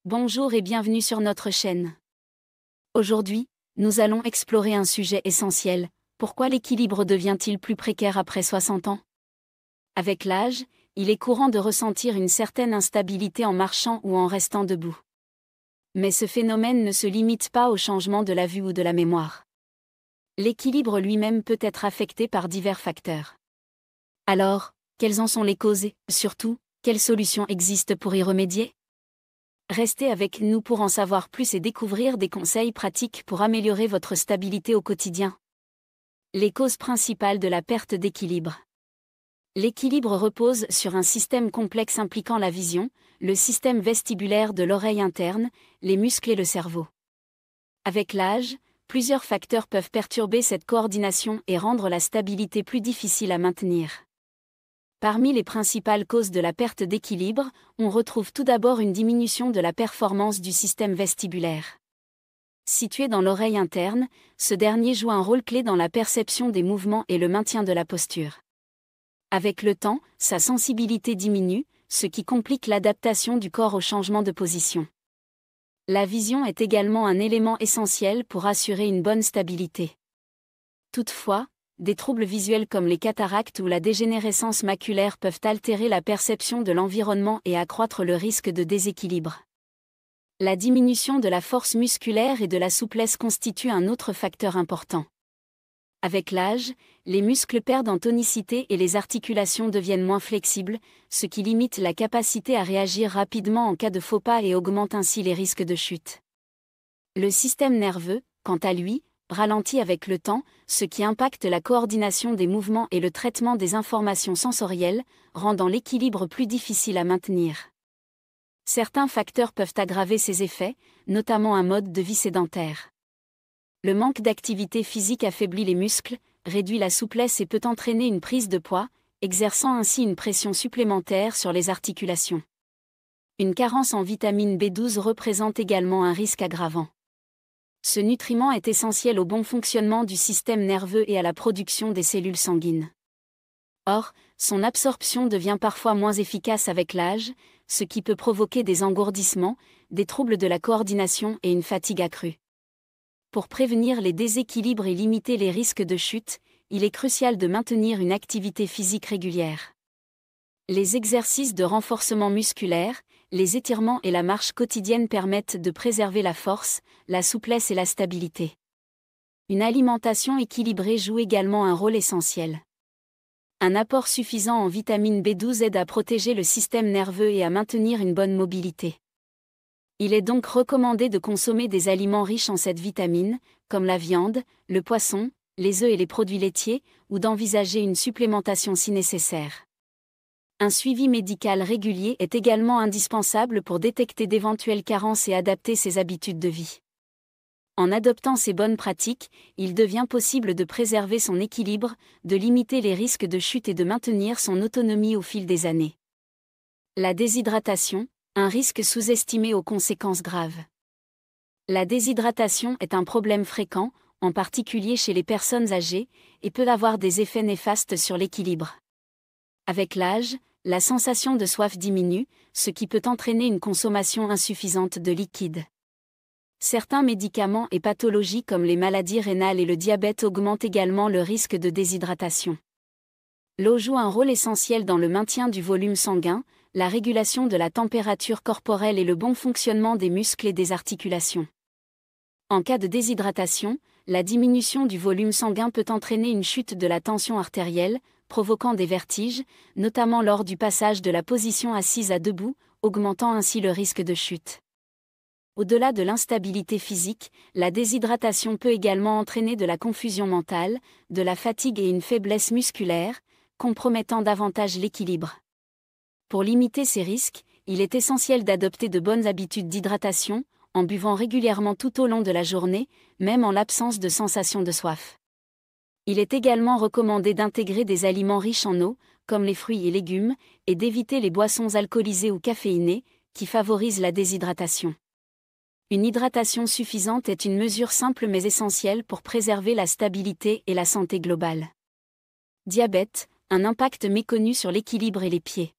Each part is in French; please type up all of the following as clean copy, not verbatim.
Bonjour et bienvenue sur notre chaîne. Aujourd'hui, nous allons explorer un sujet essentiel: pourquoi l'équilibre devient-il plus précaire après 60 ans? Avec l'âge, il est courant de ressentir une certaine instabilité en marchant ou en restant debout. Mais ce phénomène ne se limite pas au changement de la vue ou de la mémoire. L'équilibre lui-même peut être affecté par divers facteurs. Alors, quelles en sont les causes et, surtout, quelles solutions existent pour y remédier? Restez avec nous pour en savoir plus et découvrir des conseils pratiques pour améliorer votre stabilité au quotidien. Les causes principales de la perte d'équilibre. L'équilibre repose sur un système complexe impliquant la vision, le système vestibulaire de l'oreille interne, les muscles et le cerveau. Avec l'âge, plusieurs facteurs peuvent perturber cette coordination et rendre la stabilité plus difficile à maintenir. Parmi les principales causes de la perte d'équilibre, on retrouve tout d'abord une diminution de la performance du système vestibulaire. Situé dans l'oreille interne, ce dernier joue un rôle clé dans la perception des mouvements et le maintien de la posture. Avec le temps, sa sensibilité diminue, ce qui complique l'adaptation du corps au changement de position. La vision est également un élément essentiel pour assurer une bonne stabilité. Toutefois, des troubles visuels comme les cataractes ou la dégénérescence maculaire peuvent altérer la perception de l'environnement et accroître le risque de déséquilibre. La diminution de la force musculaire et de la souplesse constitue un autre facteur important. Avec l'âge, les muscles perdent en tonicité et les articulations deviennent moins flexibles, ce qui limite la capacité à réagir rapidement en cas de faux pas et augmente ainsi les risques de chute. Le système nerveux, quant à lui, ralentit avec le temps, ce qui impacte la coordination des mouvements et le traitement des informations sensorielles, rendant l'équilibre plus difficile à maintenir. Certains facteurs peuvent aggraver ces effets, notamment un mode de vie sédentaire. Le manque d'activité physique affaiblit les muscles, réduit la souplesse et peut entraîner une prise de poids, exerçant ainsi une pression supplémentaire sur les articulations. Une carence en vitamine B12 représente également un risque aggravant. Ce nutriment est essentiel au bon fonctionnement du système nerveux et à la production des cellules sanguines. Or, son absorption devient parfois moins efficace avec l'âge, ce qui peut provoquer des engourdissements, des troubles de la coordination et une fatigue accrue. Pour prévenir les déséquilibres et limiter les risques de chute, il est crucial de maintenir une activité physique régulière. Les exercices de renforcement musculaire, les étirements et la marche quotidienne permettent de préserver la force, la souplesse et la stabilité. Une alimentation équilibrée joue également un rôle essentiel. Un apport suffisant en vitamine B12 aide à protéger le système nerveux et à maintenir une bonne mobilité. Il est donc recommandé de consommer des aliments riches en cette vitamine, comme la viande, le poisson, les œufs et les produits laitiers, ou d'envisager une supplémentation si nécessaire. Un suivi médical régulier est également indispensable pour détecter d'éventuelles carences et adapter ses habitudes de vie. En adoptant ces bonnes pratiques, il devient possible de préserver son équilibre, de limiter les risques de chute et de maintenir son autonomie au fil des années. La déshydratation, un risque sous-estimé aux conséquences graves. La déshydratation est un problème fréquent, en particulier chez les personnes âgées, et peut avoir des effets néfastes sur l'équilibre. Avec l'âge, la sensation de soif diminue, ce qui peut entraîner une consommation insuffisante de liquide. Certains médicaments et pathologies comme les maladies rénales et le diabète augmentent également le risque de déshydratation. L'eau joue un rôle essentiel dans le maintien du volume sanguin, la régulation de la température corporelle et le bon fonctionnement des muscles et des articulations. En cas de déshydratation, la diminution du volume sanguin peut entraîner une chute de la tension artérielle, provoquant des vertiges, notamment lors du passage de la position assise à debout, augmentant ainsi le risque de chute. Au-delà de l'instabilité physique, la déshydratation peut également entraîner de la confusion mentale, de la fatigue et une faiblesse musculaire, compromettant davantage l'équilibre. Pour limiter ces risques, il est essentiel d'adopter de bonnes habitudes d'hydratation, en buvant régulièrement tout au long de la journée, même en l'absence de sensation de soif. Il est également recommandé d'intégrer des aliments riches en eau, comme les fruits et légumes, et d'éviter les boissons alcoolisées ou caféinées, qui favorisent la déshydratation. Une hydratation suffisante est une mesure simple mais essentielle pour préserver la stabilité et la santé globale. Diabète, un impact méconnu sur l'équilibre et les pieds.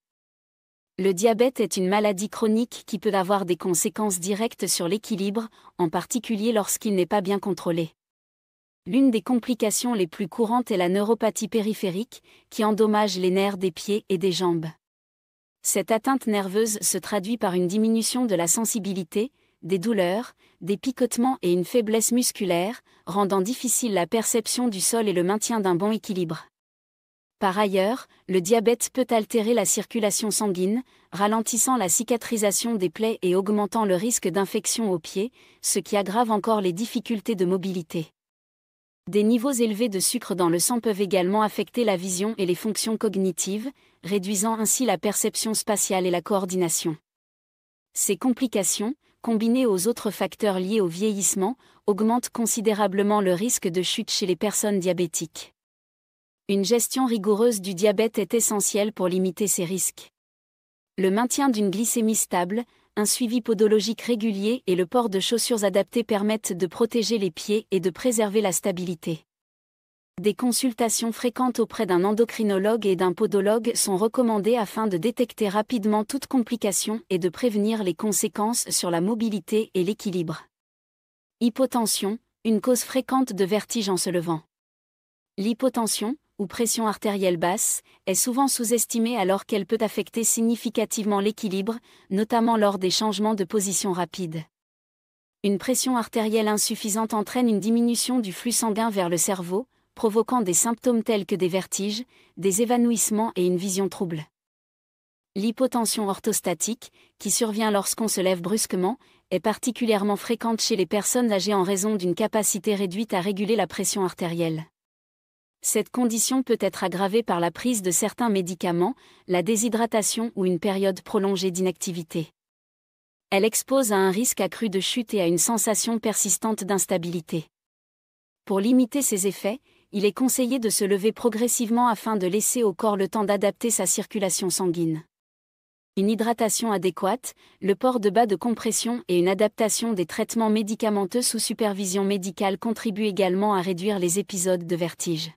Le diabète est une maladie chronique qui peut avoir des conséquences directes sur l'équilibre, en particulier lorsqu'il n'est pas bien contrôlé. L'une des complications les plus courantes est la neuropathie périphérique, qui endommage les nerfs des pieds et des jambes. Cette atteinte nerveuse se traduit par une diminution de la sensibilité, des douleurs, des picotements et une faiblesse musculaire, rendant difficile la perception du sol et le maintien d'un bon équilibre. Par ailleurs, le diabète peut altérer la circulation sanguine, ralentissant la cicatrisation des plaies et augmentant le risque d'infection aux pieds, ce qui aggrave encore les difficultés de mobilité. Des niveaux élevés de sucre dans le sang peuvent également affecter la vision et les fonctions cognitives, réduisant ainsi la perception spatiale et la coordination. Ces complications, combinées aux autres facteurs liés au vieillissement, augmentent considérablement le risque de chute chez les personnes diabétiques. Une gestion rigoureuse du diabète est essentielle pour limiter ces risques. Le maintien d'une glycémie stable, un suivi podologique régulier et le port de chaussures adaptées permettent de protéger les pieds et de préserver la stabilité. Des consultations fréquentes auprès d'un endocrinologue et d'un podologue sont recommandées afin de détecter rapidement toute complication et de prévenir les conséquences sur la mobilité et l'équilibre. Hypotension, une cause fréquente de vertige en se levant. L'hypotension, ou pression artérielle basse, est souvent sous-estimée alors qu'elle peut affecter significativement l'équilibre, notamment lors des changements de position rapides. Une pression artérielle insuffisante entraîne une diminution du flux sanguin vers le cerveau, provoquant des symptômes tels que des vertiges, des évanouissements et une vision trouble. L'hypotension orthostatique, qui survient lorsqu'on se lève brusquement, est particulièrement fréquente chez les personnes âgées en raison d'une capacité réduite à réguler la pression artérielle. Cette condition peut être aggravée par la prise de certains médicaments, la déshydratation ou une période prolongée d'inactivité. Elle expose à un risque accru de chute et à une sensation persistante d'instabilité. Pour limiter ces effets, il est conseillé de se lever progressivement afin de laisser au corps le temps d'adapter sa circulation sanguine. Une hydratation adéquate, le port de bas de compression et une adaptation des traitements médicamenteux sous supervision médicale contribuent également à réduire les épisodes de vertige.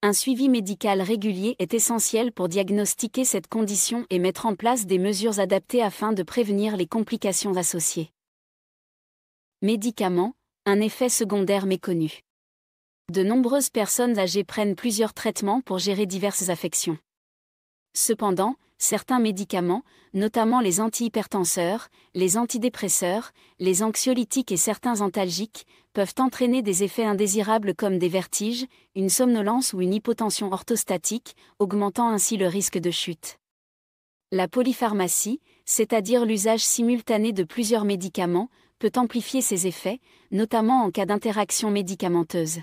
Un suivi médical régulier est essentiel pour diagnostiquer cette condition et mettre en place des mesures adaptées afin de prévenir les complications associées. Médicaments, un effet secondaire méconnu. De nombreuses personnes âgées prennent plusieurs traitements pour gérer diverses affections. Cependant, certains médicaments, notamment les antihypertenseurs, les antidépresseurs, les anxiolytiques et certains antalgiques, peuvent entraîner des effets indésirables comme des vertiges, une somnolence ou une hypotension orthostatique, augmentant ainsi le risque de chute. La polypharmacie, c'est-à-dire l'usage simultané de plusieurs médicaments, peut amplifier ces effets, notamment en cas d'interaction médicamenteuse.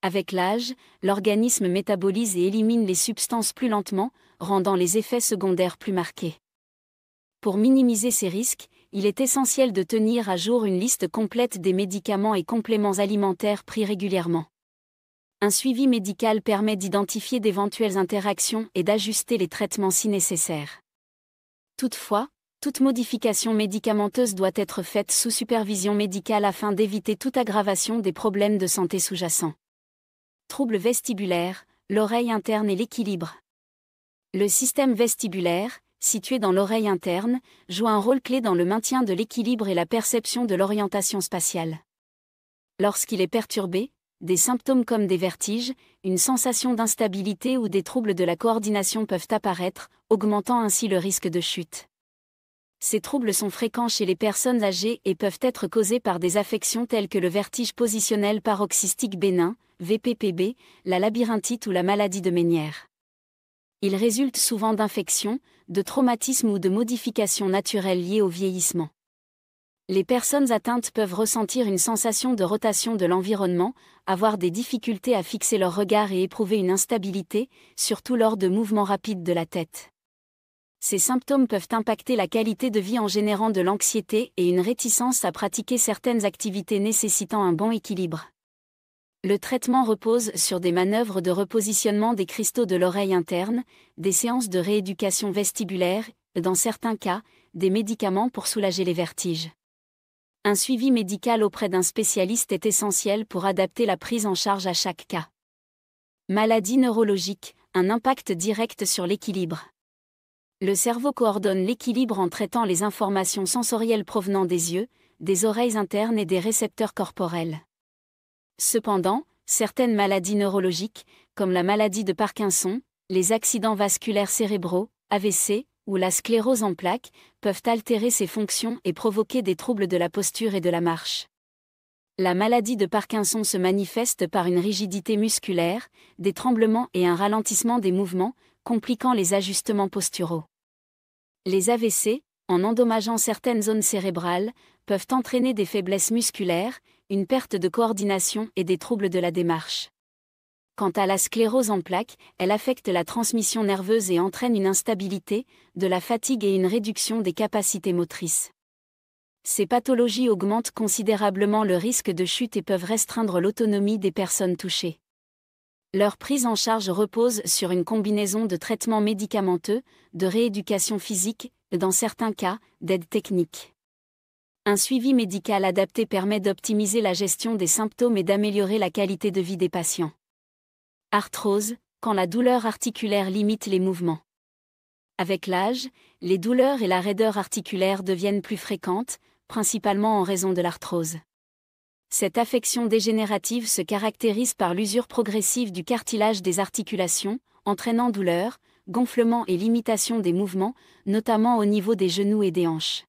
Avec l'âge, l'organisme métabolise et élimine les substances plus lentement, rendant les effets secondaires plus marqués. Pour minimiser ces risques, il est essentiel de tenir à jour une liste complète des médicaments et compléments alimentaires pris régulièrement. Un suivi médical permet d'identifier d'éventuelles interactions et d'ajuster les traitements si nécessaire. Toutefois, toute modification médicamenteuse doit être faite sous supervision médicale afin d'éviter toute aggravation des problèmes de santé sous-jacents. Troubles vestibulaires, l'oreille interne et l'équilibre. Le système vestibulaire, situé dans l'oreille interne, joue un rôle clé dans le maintien de l'équilibre et la perception de l'orientation spatiale. Lorsqu'il est perturbé, des symptômes comme des vertiges, une sensation d'instabilité ou des troubles de la coordination peuvent apparaître, augmentant ainsi le risque de chute. Ces troubles sont fréquents chez les personnes âgées et peuvent être causés par des affections telles que le vertige positionnel paroxystique bénin, VPPB, la labyrinthite ou la maladie de Ménière. Ils résultent souvent d'infections, de traumatismes ou de modifications naturelles liées au vieillissement. Les personnes atteintes peuvent ressentir une sensation de rotation de l'environnement, avoir des difficultés à fixer leur regard et éprouver une instabilité, surtout lors de mouvements rapides de la tête. Ces symptômes peuvent impacter la qualité de vie en générant de l'anxiété et une réticence à pratiquer certaines activités nécessitant un bon équilibre. Le traitement repose sur des manœuvres de repositionnement des cristaux de l'oreille interne, des séances de rééducation vestibulaire, et dans certains cas, des médicaments pour soulager les vertiges. Un suivi médical auprès d'un spécialiste est essentiel pour adapter la prise en charge à chaque cas. Maladie neurologique, un impact direct sur l'équilibre. Le cerveau coordonne l'équilibre en traitant les informations sensorielles provenant des yeux, des oreilles internes et des récepteurs corporels. Cependant, certaines maladies neurologiques, comme la maladie de Parkinson, les accidents vasculaires cérébraux, AVC, ou la sclérose en plaques, peuvent altérer ces fonctions et provoquer des troubles de la posture et de la marche. La maladie de Parkinson se manifeste par une rigidité musculaire, des tremblements et un ralentissement des mouvements, compliquant les ajustements posturaux. Les AVC, en endommageant certaines zones cérébrales, peuvent entraîner des faiblesses musculaires, une perte de coordination et des troubles de la démarche. Quant à la sclérose en plaques, elle affecte la transmission nerveuse et entraîne une instabilité, de la fatigue et une réduction des capacités motrices. Ces pathologies augmentent considérablement le risque de chute et peuvent restreindre l'autonomie des personnes touchées. Leur prise en charge repose sur une combinaison de traitements médicamenteux, de rééducation physique, et dans certains cas, d'aide technique. Un suivi médical adapté permet d'optimiser la gestion des symptômes et d'améliorer la qualité de vie des patients. Arthrose, quand la douleur articulaire limite les mouvements. Avec l'âge, les douleurs et la raideur articulaire deviennent plus fréquentes, principalement en raison de l'arthrose. Cette affection dégénérative se caractérise par l'usure progressive du cartilage des articulations, entraînant douleur, gonflement et limitation des mouvements, notamment au niveau des genoux et des hanches.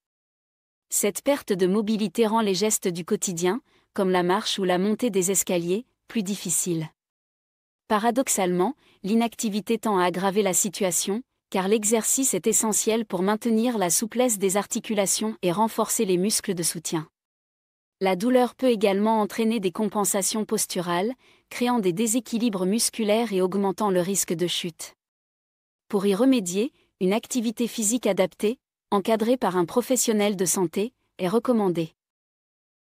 Cette perte de mobilité rend les gestes du quotidien, comme la marche ou la montée des escaliers, plus difficiles. Paradoxalement, l'inactivité tend à aggraver la situation, car l'exercice est essentiel pour maintenir la souplesse des articulations et renforcer les muscles de soutien. La douleur peut également entraîner des compensations posturales, créant des déséquilibres musculaires et augmentant le risque de chute. Pour y remédier, une activité physique adaptée, encadrée par un professionnel de santé, est recommandée.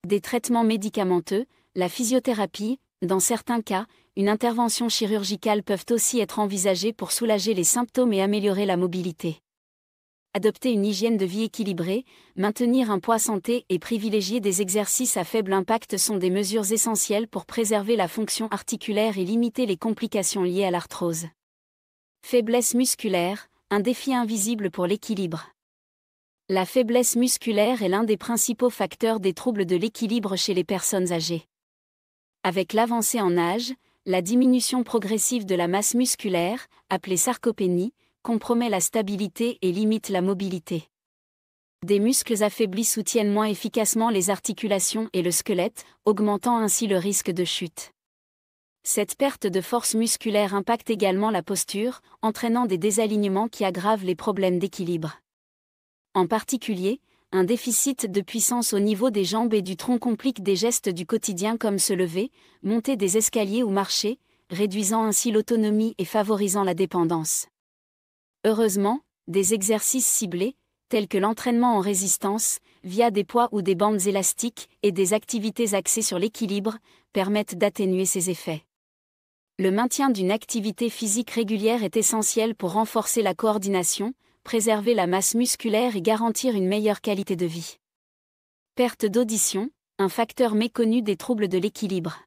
Des traitements médicamenteux, la physiothérapie, dans certains cas, une intervention chirurgicale peuvent aussi être envisagées pour soulager les symptômes et améliorer la mobilité. Adopter une hygiène de vie équilibrée, maintenir un poids santé et privilégier des exercices à faible impact sont des mesures essentielles pour préserver la fonction articulaire et limiter les complications liées à l'arthrose. Faiblesse musculaire, un défi invisible pour l'équilibre. La faiblesse musculaire est l'un des principaux facteurs des troubles de l'équilibre chez les personnes âgées. Avec l'avancée en âge, la diminution progressive de la masse musculaire, appelée sarcopénie, compromet la stabilité et limite la mobilité. Des muscles affaiblis soutiennent moins efficacement les articulations et le squelette, augmentant ainsi le risque de chute. Cette perte de force musculaire impacte également la posture, entraînant des désalignements qui aggravent les problèmes d'équilibre. En particulier, un déficit de puissance au niveau des jambes et du tronc complique des gestes du quotidien comme se lever, monter des escaliers ou marcher, réduisant ainsi l'autonomie et favorisant la dépendance. Heureusement, des exercices ciblés, tels que l'entraînement en résistance, via des poids ou des bandes élastiques, et des activités axées sur l'équilibre, permettent d'atténuer ces effets. Le maintien d'une activité physique régulière est essentiel pour renforcer la coordination, préserver la masse musculaire et garantir une meilleure qualité de vie. Perte d'audition, un facteur méconnu des troubles de l'équilibre.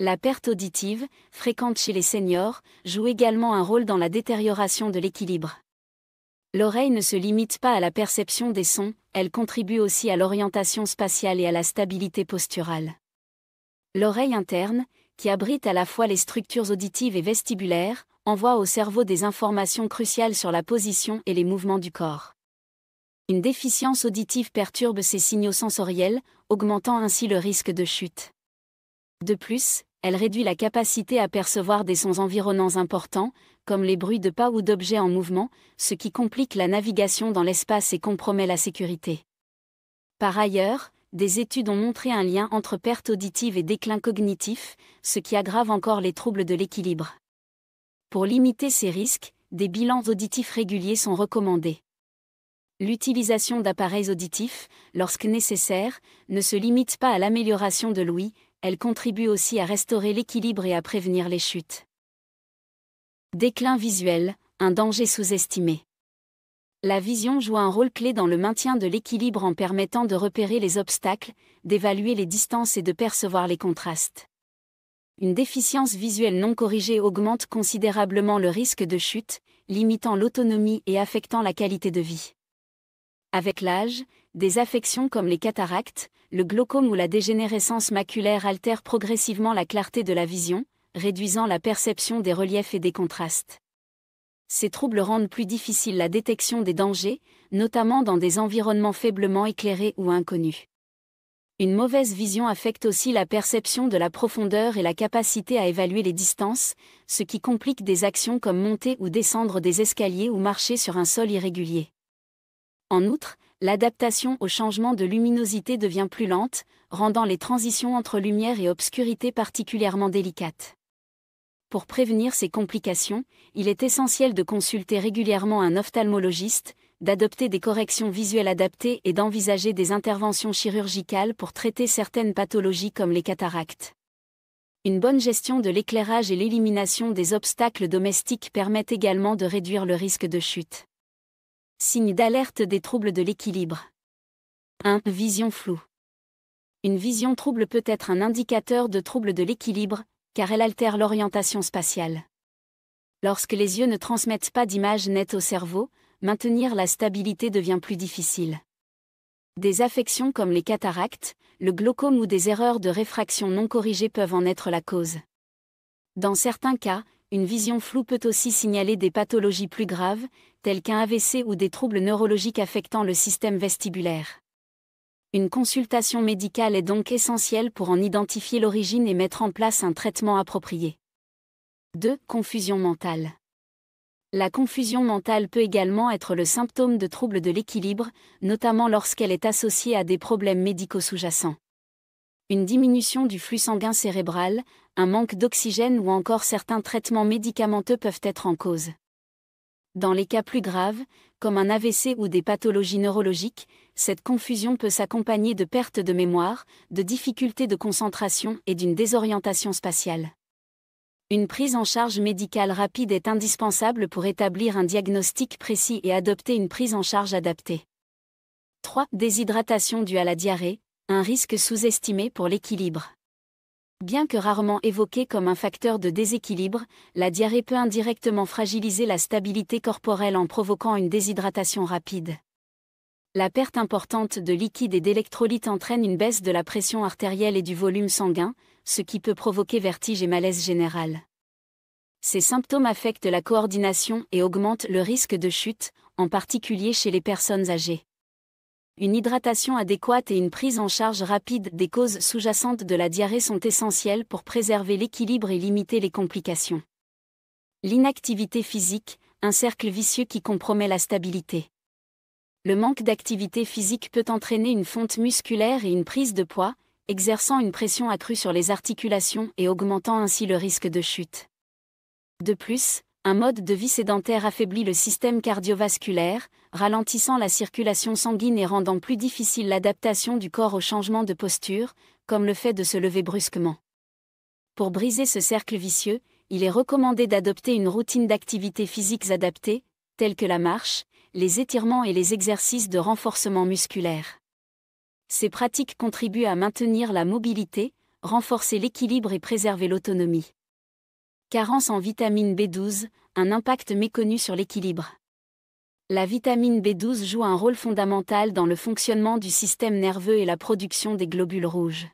La perte auditive, fréquente chez les seniors, joue également un rôle dans la détérioration de l'équilibre. L'oreille ne se limite pas à la perception des sons, elle contribue aussi à l'orientation spatiale et à la stabilité posturale. L'oreille interne, qui abrite à la fois les structures auditives et vestibulaires, envoie au cerveau des informations cruciales sur la position et les mouvements du corps. Une déficience auditive perturbe ces signaux sensoriels, augmentant ainsi le risque de chute. De plus, elle réduit la capacité à percevoir des sons environnants importants, comme les bruits de pas ou d'objets en mouvement, ce qui complique la navigation dans l'espace et compromet la sécurité. Par ailleurs, des études ont montré un lien entre perte auditive et déclin cognitif, ce qui aggrave encore les troubles de l'équilibre. Pour limiter ces risques, des bilans auditifs réguliers sont recommandés. L'utilisation d'appareils auditifs, lorsque nécessaire, ne se limite pas à l'amélioration de l'ouïe, elle contribue aussi à restaurer l'équilibre et à prévenir les chutes. Déclin visuel, un danger sous-estimé. La vision joue un rôle clé dans le maintien de l'équilibre en permettant de repérer les obstacles, d'évaluer les distances et de percevoir les contrastes. une déficience visuelle non corrigée augmente considérablement le risque de chute, limitant l'autonomie et affectant la qualité de vie. Avec l'âge, des affections comme les cataractes, le glaucome ou la dégénérescence maculaire altèrent progressivement la clarté de la vision, réduisant la perception des reliefs et des contrastes. Ces troubles rendent plus difficile la détection des dangers, notamment dans des environnements faiblement éclairés ou inconnus. Une mauvaise vision affecte aussi la perception de la profondeur et la capacité à évaluer les distances, ce qui complique des actions comme monter ou descendre des escaliers ou marcher sur un sol irrégulier. En outre, l'adaptation au changement de luminosité devient plus lente, rendant les transitions entre lumière et obscurité particulièrement délicates. Pour prévenir ces complications, il est essentiel de consulter régulièrement un ophtalmologiste, d'adopter des corrections visuelles adaptées et d'envisager des interventions chirurgicales pour traiter certaines pathologies comme les cataractes. Une bonne gestion de l'éclairage et l'élimination des obstacles domestiques permettent également de réduire le risque de chute. Signe d'alerte des troubles de l'équilibre. 1. Vision floue. Une vision trouble peut être un indicateur de troubles de l'équilibre, car elle altère l'orientation spatiale. Lorsque les yeux ne transmettent pas d'image nette au cerveau, maintenir la stabilité devient plus difficile. Des affections comme les cataractes, le glaucome ou des erreurs de réfraction non corrigées peuvent en être la cause. Dans certains cas, une vision floue peut aussi signaler des pathologies plus graves, telles qu'un AVC ou des troubles neurologiques affectant le système vestibulaire. Une consultation médicale est donc essentielle pour en identifier l'origine et mettre en place un traitement approprié. 2. Confusion mentale. La confusion mentale peut également être le symptôme de troubles de l'équilibre, notamment lorsqu'elle est associée à des problèmes médicaux sous-jacents. Une diminution du flux sanguin cérébral, un manque d'oxygène ou encore certains traitements médicamenteux peuvent être en cause. Dans les cas plus graves, comme un AVC ou des pathologies neurologiques, cette confusion peut s'accompagner de perte de mémoire, de difficultés de concentration et d'une désorientation spatiale. Une prise en charge médicale rapide est indispensable pour établir un diagnostic précis et adopter une prise en charge adaptée. 3. Déshydratation due à la diarrhée, un risque sous-estimé pour l'équilibre. Bien que rarement évoquée comme un facteur de déséquilibre, la diarrhée peut indirectement fragiliser la stabilité corporelle en provoquant une déshydratation rapide. La perte importante de liquide et d'électrolytes entraîne une baisse de la pression artérielle et du volume sanguin, ce qui peut provoquer vertige et malaise général. Ces symptômes affectent la coordination et augmentent le risque de chute, en particulier chez les personnes âgées. Une hydratation adéquate et une prise en charge rapide des causes sous-jacentes de la diarrhée sont essentielles pour préserver l'équilibre et limiter les complications. L'inactivité physique, un cercle vicieux qui compromet la stabilité. Le manque d'activité physique peut entraîner une fonte musculaire et une prise de poids, exerçant une pression accrue sur les articulations et augmentant ainsi le risque de chute. De plus, un mode de vie sédentaire affaiblit le système cardiovasculaire, ralentissant la circulation sanguine et rendant plus difficile l'adaptation du corps au changement de posture, comme le fait de se lever brusquement. Pour briser ce cercle vicieux, il est recommandé d'adopter une routine d'activités physiques adaptées, telles que la marche, les étirements et les exercices de renforcement musculaire. Ces pratiques contribuent à maintenir la mobilité, renforcer l'équilibre et préserver l'autonomie. Carence en vitamine B12, un impact méconnu sur l'équilibre. La vitamine B12 joue un rôle fondamental dans le fonctionnement du système nerveux et la production des globules rouges.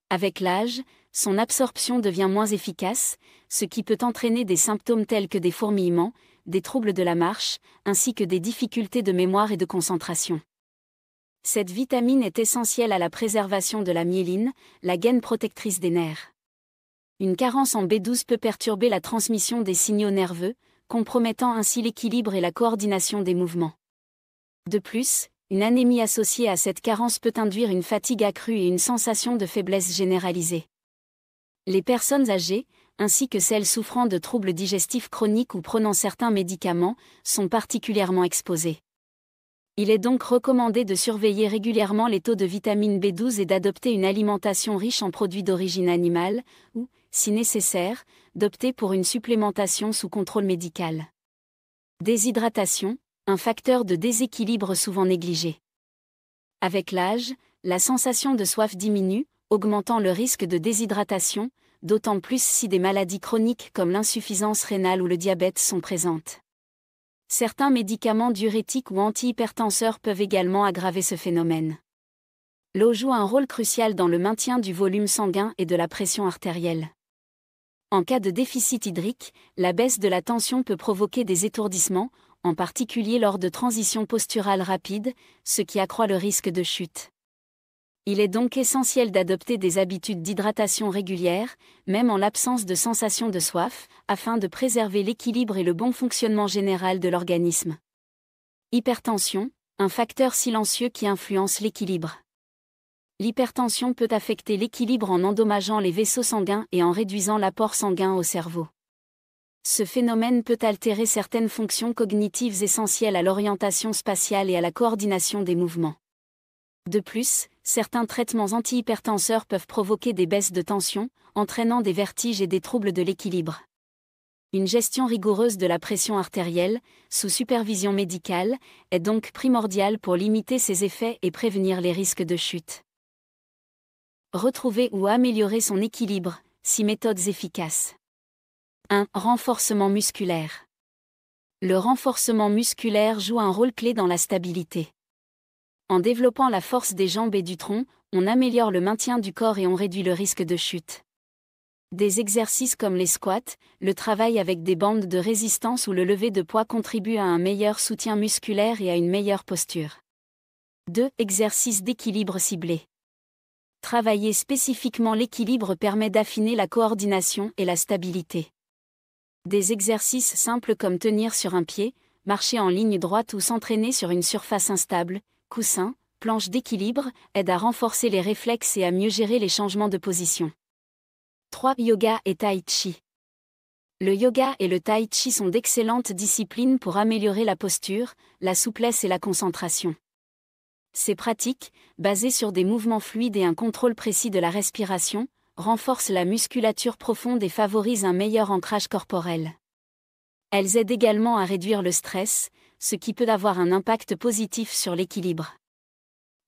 Avec l'âge, son absorption devient moins efficace, ce qui peut entraîner des symptômes tels que des fourmillements, des troubles de la marche, ainsi que des difficultés de mémoire et de concentration. Cette vitamine est essentielle à la préservation de la myéline, la gaine protectrice des nerfs. Une carence en B12 peut perturber la transmission des signaux nerveux, compromettant ainsi l'équilibre et la coordination des mouvements. De plus, une anémie associée à cette carence peut induire une fatigue accrue et une sensation de faiblesse généralisée. Les personnes âgées, ainsi que celles souffrant de troubles digestifs chroniques ou prenant certains médicaments, sont particulièrement exposées. Il est donc recommandé de surveiller régulièrement les taux de vitamine B12 et d'adopter une alimentation riche en produits d'origine animale, ou, si nécessaire, d'opter pour une supplémentation sous contrôle médical. Déshydratation, un facteur de déséquilibre souvent négligé. Avec l'âge, la sensation de soif diminue, augmentant le risque de déshydratation, d'autant plus si des maladies chroniques comme l'insuffisance rénale ou le diabète sont présentes. Certains médicaments diurétiques ou antihypertenseurs peuvent également aggraver ce phénomène. L'eau joue un rôle crucial dans le maintien du volume sanguin et de la pression artérielle. En cas de déficit hydrique, la baisse de la tension peut provoquer des étourdissements, en particulier lors de transitions posturales rapides, ce qui accroît le risque de chute. Il est donc essentiel d'adopter des habitudes d'hydratation régulières, même en l'absence de sensation de soif, afin de préserver l'équilibre et le bon fonctionnement général de l'organisme. Hypertension, un facteur silencieux qui influence l'équilibre. L'hypertension peut affecter l'équilibre en endommageant les vaisseaux sanguins et en réduisant l'apport sanguin au cerveau. Ce phénomène peut altérer certaines fonctions cognitives essentielles à l'orientation spatiale et à la coordination des mouvements. De plus, certains traitements antihypertenseurs peuvent provoquer des baisses de tension, entraînant des vertiges et des troubles de l'équilibre. Une gestion rigoureuse de la pression artérielle, sous supervision médicale, est donc primordiale pour limiter ces effets et prévenir les risques de chute. Retrouver ou améliorer son équilibre, 6 méthodes efficaces. 1. Renforcement musculaire. Le renforcement musculaire joue un rôle clé dans la stabilité. En développant la force des jambes et du tronc, on améliore le maintien du corps et on réduit le risque de chute. Des exercices comme les squats, le travail avec des bandes de résistance ou le lever de poids contribuent à un meilleur soutien musculaire et à une meilleure posture. 2. Exercices d'équilibre ciblés. Travailler spécifiquement l'équilibre permet d'affiner la coordination et la stabilité. Des exercices simples comme tenir sur un pied, marcher en ligne droite ou s'entraîner sur une surface instable, coussin, planche d'équilibre, aident à renforcer les réflexes et à mieux gérer les changements de position. 3. Yoga et Tai Chi. Le yoga et le Tai Chi sont d'excellentes disciplines pour améliorer la posture, la souplesse et la concentration. Ces pratiques, basées sur des mouvements fluides et un contrôle précis de la respiration, renforcent la musculature profonde et favorisent un meilleur ancrage corporel. Elles aident également à réduire le stress, ce qui peut avoir un impact positif sur l'équilibre.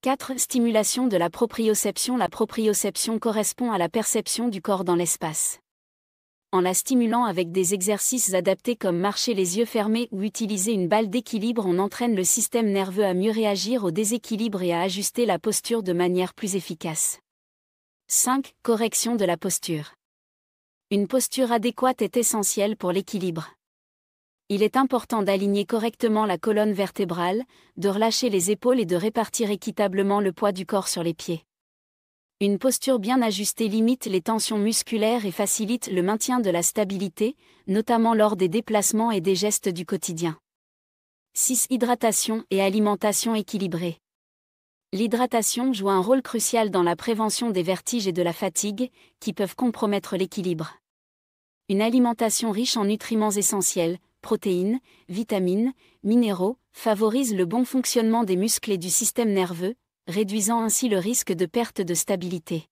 4. Stimulation de la proprioception. La proprioception correspond à la perception du corps dans l'espace. En la stimulant avec des exercices adaptés comme marcher les yeux fermés ou utiliser une balle d'équilibre, on entraîne le système nerveux à mieux réagir au déséquilibre et à ajuster la posture de manière plus efficace. 5. Correction de la posture. Une posture adéquate est essentielle pour l'équilibre. Il est important d'aligner correctement la colonne vertébrale, de relâcher les épaules et de répartir équitablement le poids du corps sur les pieds. Une posture bien ajustée limite les tensions musculaires et facilite le maintien de la stabilité, notamment lors des déplacements et des gestes du quotidien. 6. Hydratation et alimentation équilibrée. L'hydratation joue un rôle crucial dans la prévention des vertiges et de la fatigue, qui peuvent compromettre l'équilibre. Une alimentation riche en nutriments essentiels, protéines, vitamines, minéraux, favorise le bon fonctionnement des muscles et du système nerveux, réduisant ainsi le risque de perte de stabilité.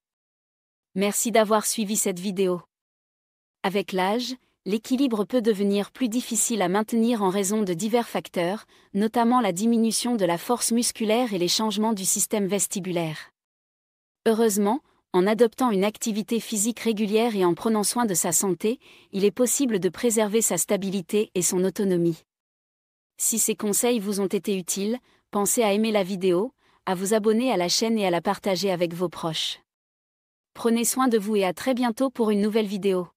Merci d'avoir suivi cette vidéo. Avec l'âge, l'équilibre peut devenir plus difficile à maintenir en raison de divers facteurs, notamment la diminution de la force musculaire et les changements du système vestibulaire. Heureusement, en adoptant une activité physique régulière et en prenant soin de sa santé, il est possible de préserver sa stabilité et son autonomie. Si ces conseils vous ont été utiles, pensez à aimer la vidéo, à vous abonner à la chaîne et à la partager avec vos proches. Prenez soin de vous et à très bientôt pour une nouvelle vidéo.